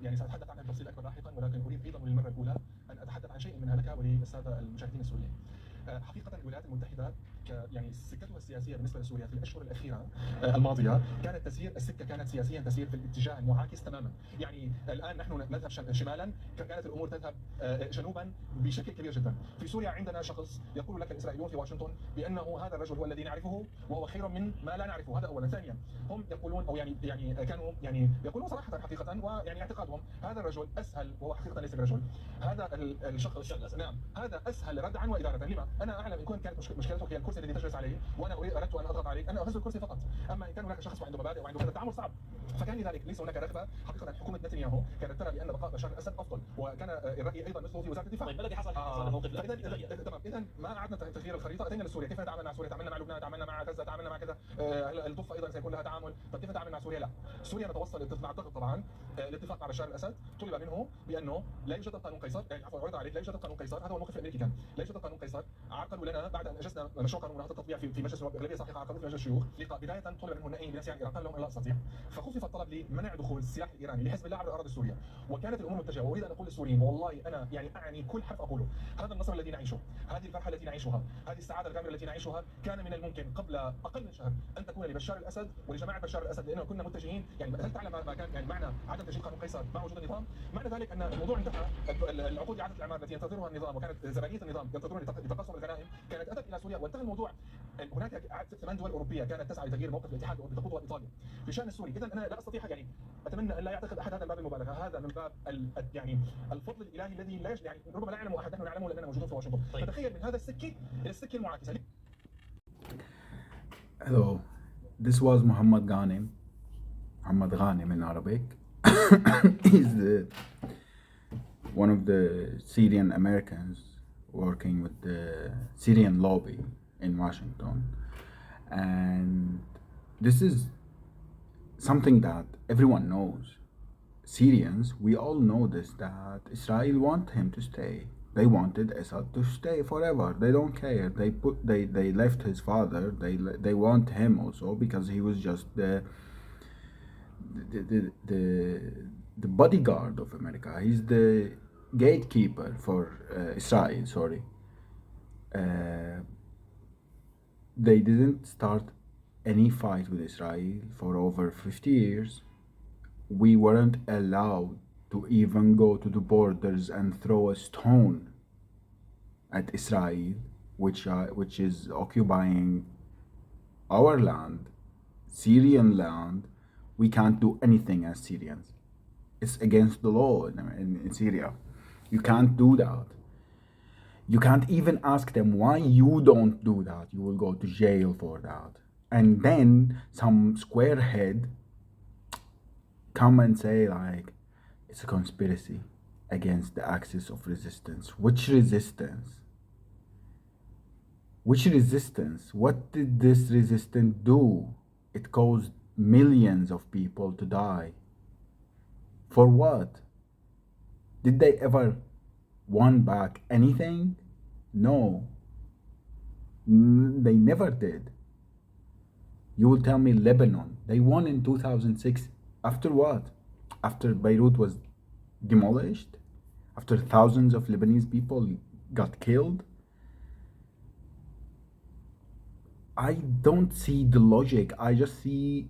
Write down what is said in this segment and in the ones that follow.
يعني سأتحدث عنها بتفصيل أكبر لاحقا، ولكن أريد أيضا وللمرة الأولى أن أتحدث عن شيء منها لك وللسادة المشاهدين السوريين. حقيقة الولايات المتحدة يعني سكتها السياسية بالنسبة لسوريا في الأشهر الأخيرة الماضية كانت تسير، السكة كانت سياسيا تسير في الاتجاه المعاكس تماما. يعني الآن نحن نذهب شمالا، كانت الأمور تذهب جنوبا بشكل كبير جدا. في سوريا عندنا شخص يقول لك الإسرائيليون في واشنطن بأنه هذا الرجل هو الذي نعرفه وهو خير من ما لا نعرفه. هذا أولا. ثانيا، هم يقولون أو يعني كانوا يعني يقولون صراحة حقيقة، ويعني اعتقادهم هذا الرجل أسهل، وهو حقيقة ليس برجل، هذا الشخص، نعم، هذا أسهل ردعا وإدارة. لما؟ أنا أعلم إن كانت مشكلته هي الكرسي الذي تجلس عليه، وأنا أردت أن أضغط عليك، أنا أهز الكرسي فقط. أما إن كان هناك شخص عنده مبادئ وعنده كذا، التعامل صعب. فكان لذلك ليس هناك رغبة. حقيقة حكومة نتنياهو كانت ترى بأن بقاء بشار الأسد أفضل، وكان الرأي أيضا مثله في وزارة الدفاع. طيب ما الذي حصل في الموقف؟ فإذا تمام، إذا ما أعدنا تغيير الخريطة، أتينا لسوريا. كيف نتعامل مع سوريا؟ تعاملنا مع لبنان، تعاملنا مع غزة، تعاملنا مع كذا. الضفة أيضا سيكون لها تعامل. طيب كيف نتعامل مع سوريا؟ لا، سوريا نتوصل مع الضغط طبعا. الاتفاق مع بشار الأسد طلب منه بأنه لا يوجد قانون قيصر، يعني عفوا عرض عليه لا يوجد قانون قيصر. هذا هو الموقف الأمريكي كان، لا يوجد قانون قيصر. عرقلوا لنا بعد أن أجزنا مشروع قانون مناهضة التطبيع في مجلس النواب بأغلبية ساحقة، عرقلوه في مجلس الشيوخ. بداية طلب منه النأي بنفسه عن إيران، قال لهم أنا لا أستطيع. فخفف الطلب لمنع دخول السلاح الإيراني لحزب الله عبر الأراضي السورية، وكانت الأمور متجهة. وأريد أن أقول للسوريين والله أنا يعني أعني كل حرف أقوله، هذا النصر الذي نعيشه، هذه الفرحة التي نعيشها، هذه السعادة الغامرة التي نعيشها، كان من الممكن قبل أقل من شهر أن تكون لبشار الأسد ولجماعة بشار الأسد، لأنه كنا متجهين. يعني هل تعلم ما كان يعني معنى عدم تجديد قانون قيصر مع وجود النظام؟ معنى ذلك أن الموضوع انتهى. العقود إعادة الإعمار التي ينتظرها النظام وكانت زبانية النظام ينتظرون لتقسم الغنائم كانت أتت إلى سوريا وانتهى الموضوع. هناك 8 دول أوروبية كانت تسعى لتغيير موقف الاتحاد الأوروبي تقودها إيطاليا في شأن السوري. إذا أنا لا أستطيع، يعني أتمنى أن لا يعتقد أحد هذا من باب المبالغة، هذا من باب يعني الفضل الإلهي الذي لا يعني ربما لا يعلم أحد، نحن نعلمه لأننا موجودون في واشنطن. فتخيل من هذا السكة إلى السكة المعاكسة. Hello, this was Muhammad Ghanem in Arabic. He's one of the Syrian Americans working with the Syrian lobby in Washington. And this is something that everyone knows. Syrians, we all know this, that Israel want him to stay. They wanted Assad to stay forever. They don't care. They left his father. They want him also because he was just the the bodyguard of America. He's the gatekeeper for Israel. Sorry. They didn't start any fight with Israel for over 50 years. We weren't allowed to even go to the borders and throw a stone at Israel, which is occupying our land, Syrian land. We can't do anything as Syrians. It's against the law in Syria. You can't do that. You can't even ask them why you don't do that. You will go to jail for that. And then some squarehead come and say like it's a conspiracy against the axis of resistance. Which resistance? Which resistance? What did this resistance do? It caused millions of people to die. For what? Did they ever won back anything? No. They never did. You will tell me Lebanon. They won in 2006. After what? After Beirut was demolished? After thousands of Lebanese people got killed? I don't see the logic. I just see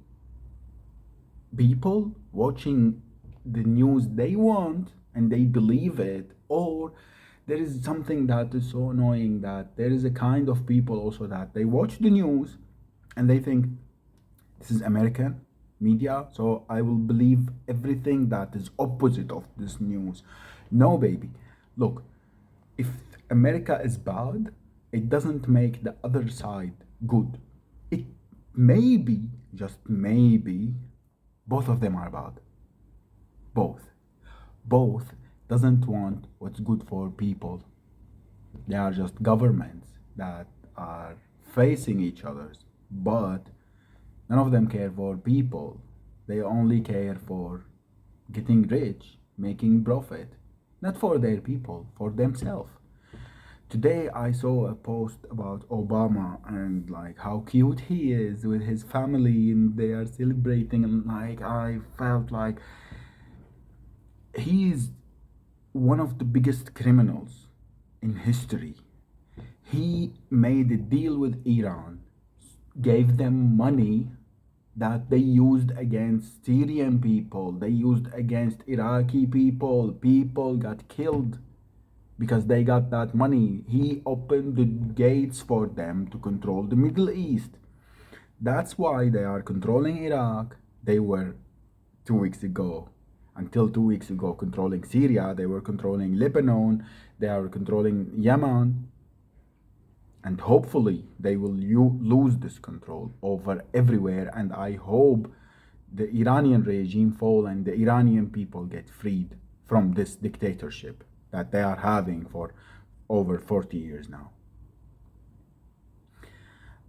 people watching the news they want and they believe it, or there is something that is so annoying that there is a kind of people also that they watch the news and they think this is American media, so I will believe everything that is opposite of this news. No, baby. Look, if America is bad, it doesn't make the other side good. It maybe, just maybe, both of them are bad. Both doesn't want what's good for people. They are just governments that are facing each other, but none of them care for people. They only care for getting rich, making profit, not for their people, for themselves. Today I saw a post about Obama and like how cute he is with his family and they are celebrating, and like I felt like he is one of the biggest criminals in history. He made a deal with Iran, gave them money that they used against Syrian people, they used against Iraqi people. People got killed because they got that money. He opened the gates for them to control the Middle East. That's why they are controlling Iraq. They were 2 weeks ago, until 2 weeks ago, controlling Syria. They were controlling Lebanon. They are controlling Yemen. And hopefully they will lose this control over everywhere. And I hope the Iranian regime fall and the Iranian people get freed from this dictatorship that they are having for over 40 years now.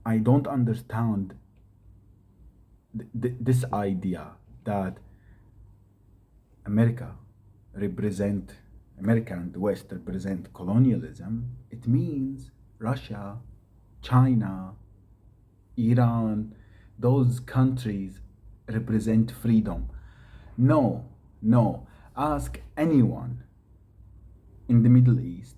I don't understand this idea that America America and the West represent colonialism. It means Russia, China, Iran, those countries represent freedom. No, no. Ask anyone in the Middle East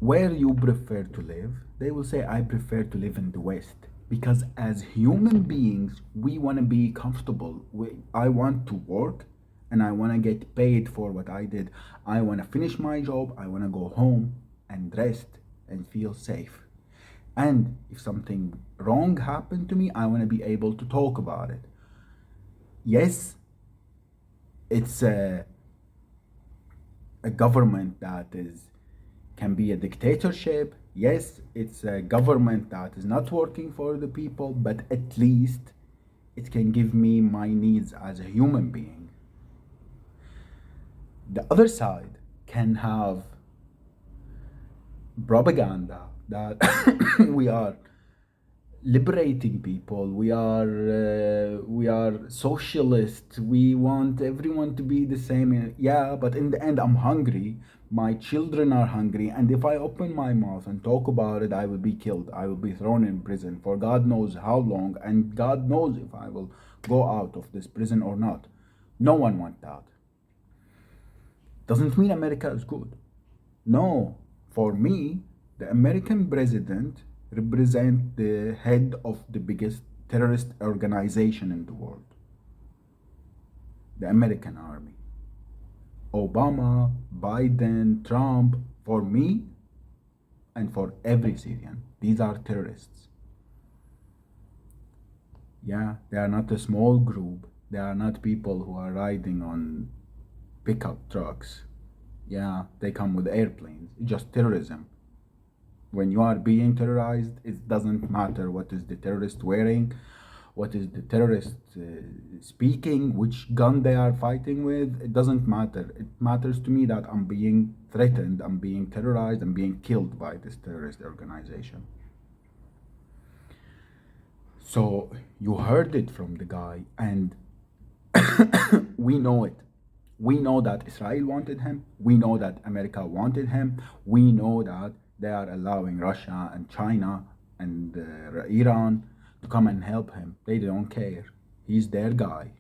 where you prefer to live. They will say, I prefer to live in the West. Because as human beings, we want to be comfortable. I want to work and I want to get paid for what I did. I want to finish my job. I want to go home and rest and feel safe. And if something wrong happened to me, I want to be able to talk about it. Yes, it's a government that can be a dictatorship. Yes, it's a government that is not working for the people, but at least it can give me my needs as a human being. The other side can have propaganda that we are liberating people, we are socialist, we want everyone to be the same. Yeah, but in the end I'm hungry, my children are hungry, and if I open my mouth and talk about it, I will be killed, I will be thrown in prison for God knows how long, and God knows if I will go out of this prison or not. No one wants that. Doesn't mean America is good. No, for me, the American president represents the head of the biggest terrorist organization in the world, the American army. Obama, Biden, Trump, for me, and for every Syrian, these are terrorists. Yeah, they are not a small group. They are not people who are riding on pickup trucks. Yeah, they come with airplanes. It's just terrorism. When you are being terrorized, it doesn't matter what is the terrorist wearing, what is the terrorist speaking, which gun they are fighting with. It doesn't matter. It matters to me that I'm being threatened, I'm being terrorized, I'm being killed by this terrorist organization. So you heard it from the guy, and we know it. We know that Israel wanted him. We know that America wanted him. We know that they are allowing Russia and China and Iran to come and help him. They don't care. He's their guy.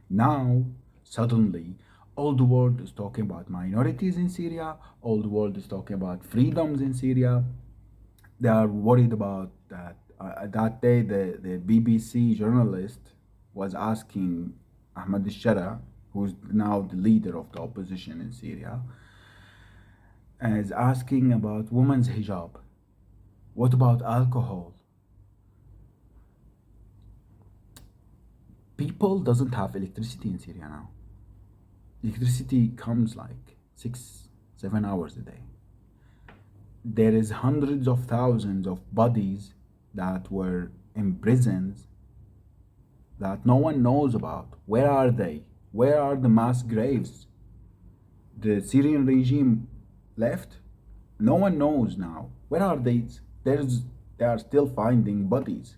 Now, suddenly, all the world is talking about minorities in Syria. All the world is talking about freedoms in Syria. They are worried about that. That day, the BBC journalist was asking Ahmad al-Shara, who's now the leader of the opposition in Syria, is asking about women's hijab. What about alcohol? People doesn't have electricity in Syria now. Electricity comes like 6-7 hours a day. There is hundreds of thousands of bodies that were in prisons that no one knows about. Where are they? Where are the mass graves? The Syrian regime left? No one knows now. Where are they? They are still finding bodies.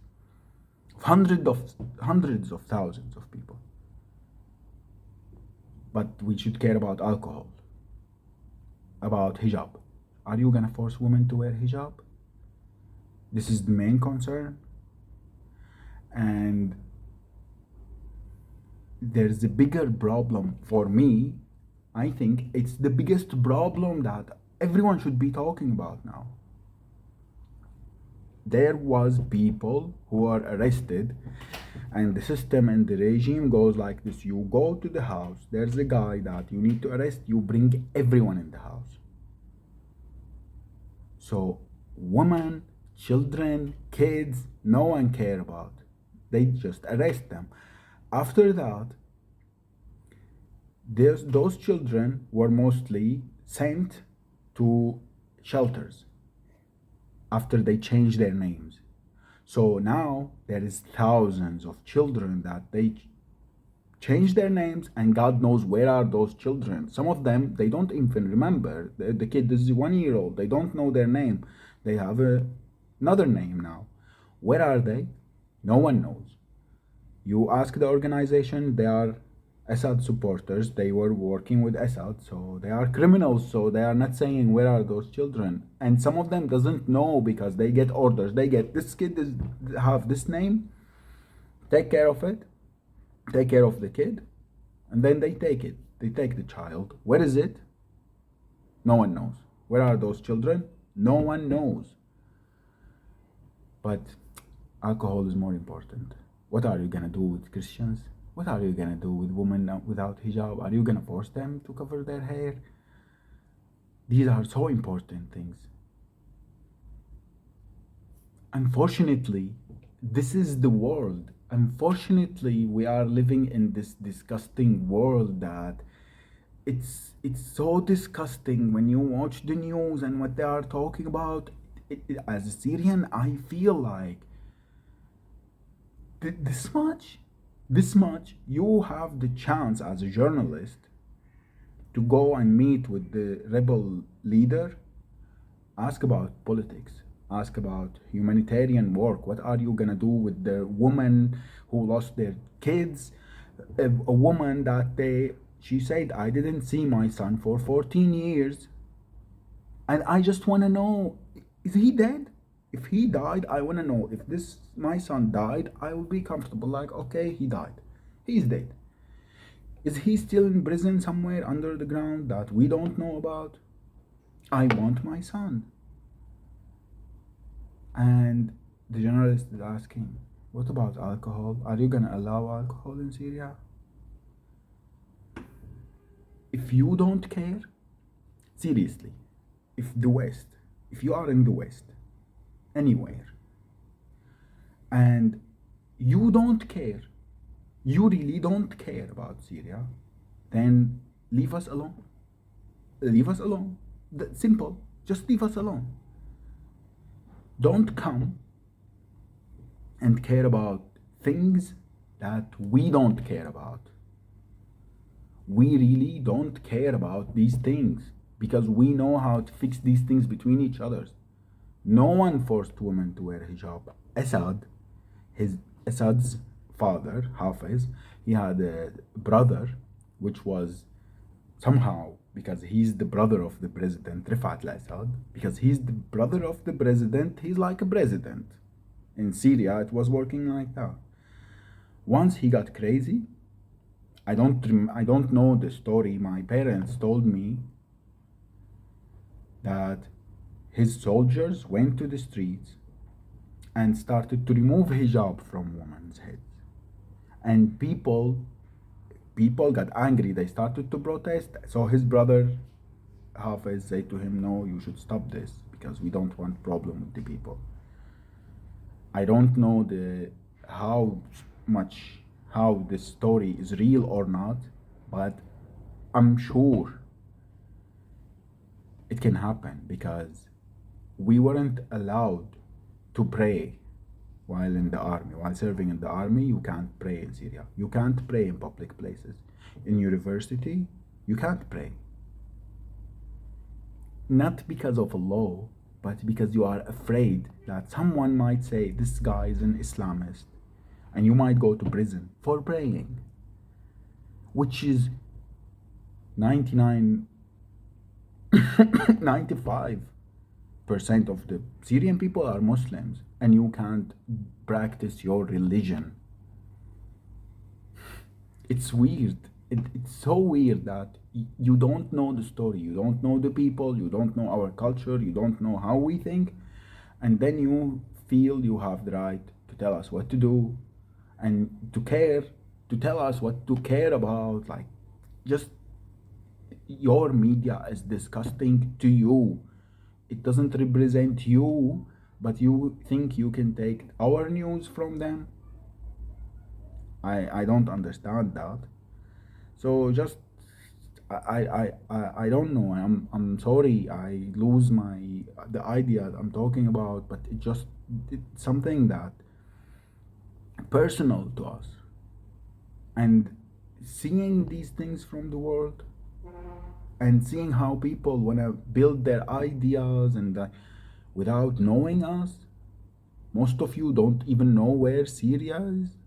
Hundreds of thousands of people. But we should care about alcohol, about hijab. Are you gonna force women to wear hijab? This is the main concern. And there's a bigger problem for me. I think it's the biggest problem that everyone should be talking about now. There was people who are arrested, and the system and the regime goes like this: you go to the house, there's a guy that you need to arrest, you bring everyone in the house. So women, children, kids, no one care about. They just arrest them. After that, those children were mostly sent to shelters after they changed their names. So now there is thousands of children that they change their names, and God knows where are those children. Some of them they don't even remember. The kid is 1 year old. They don't know their name. They have another name now. Where are they? No one knows. You ask the organization, they are Assad supporters. They were working with Assad, so they are criminals. So they are not saying where are those children. And some of them doesn't know because they get orders. They get this kid is have this name. Take care of it. Take care of the kid, and then they take it. They take the child. Where is it? No one knows. Where are those children? No one knows. But alcohol is more important. What are you gonna do with Christians? What are you gonna do with women without hijab? Are you gonna force them to cover their hair? These are so important things. Unfortunately, this is the world. Unfortunately, we are living in this disgusting world that it's so disgusting when you watch the news and what they are talking about. As a Syrian, I feel like this much, you have the chance as a journalist to go and meet with the rebel leader, ask about politics, ask about humanitarian work. What are you gonna do with the woman who lost their kids? A woman that she said, I didn't see my son for 14 years, and I just want to know, is he dead? If he died, I want to know. If this my son died, I will be comfortable, like, okay, he died, he's dead. Is he still in prison somewhere under the ground that we don't know about? I want my son. And the journalist is asking, what about alcohol? Are you gonna allow alcohol in Syria? If you don't care, seriously, if you are in the West, anywhere, and you don't care, you really don't care about Syria, then leave us alone. Leave us alone. That's simple. Just leave us alone. Don't come and care about things that we don't care about. We really don't care about these things because we know how to fix these things between each other. No one forced women to wear hijab. Assad's father, Hafiz, he had a brother which was somehow, because he's the brother of the president, Rifat al-Assad, because he's the brother of the president, he's like a president. In Syria, it was working like that. Once he got crazy, I don't know the story. My parents told me that his soldiers went to the streets and started to remove hijab from women's heads. And people got angry. They started to protest. So his brother Hafiz said to him, no, you should stop this because we don't want problem with the people. I don't know how this story is real or not, but I'm sure it can happen because we weren't allowed to pray while in the army. While serving in the army, you can't pray in Syria. You can't pray in public places. In university, you can't pray. Not because of a law, but because you are afraid that someone might say this guy is an Islamist, and you might go to prison for praying, which is 95% of the Syrian people are Muslims, and you can't practice your religion. it's weird. It's so weird that you don't know the story, you don't know the people, you don't know our culture, you don't know how we think, and then you feel you have the right to tell us what to do and to care, to tell us what to care about. Like, just your media is disgusting to you. It doesn't represent you, but you think you can take our news from them. I don't understand that. So just I don't know. I'm sorry. I lose my the idea I'm talking about, but it's something that personal to us. And seeing these things from the world and seeing how people wanna build their ideas and without knowing us. Most of you don't even know where Syria is.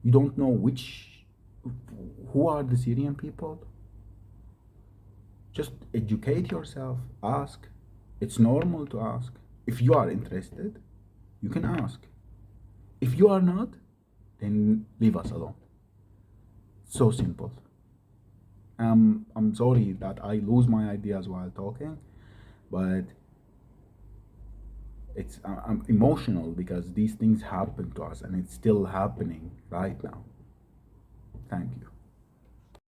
You don't know who are the Syrian people. Just educate yourself, ask. It's normal to ask. If you are interested, you can ask. If you are not, then leave us alone. So simple. I'm sorry that I lose my ideas while talking, but I'm emotional because these things happen to us and it's still happening right now. Thank you.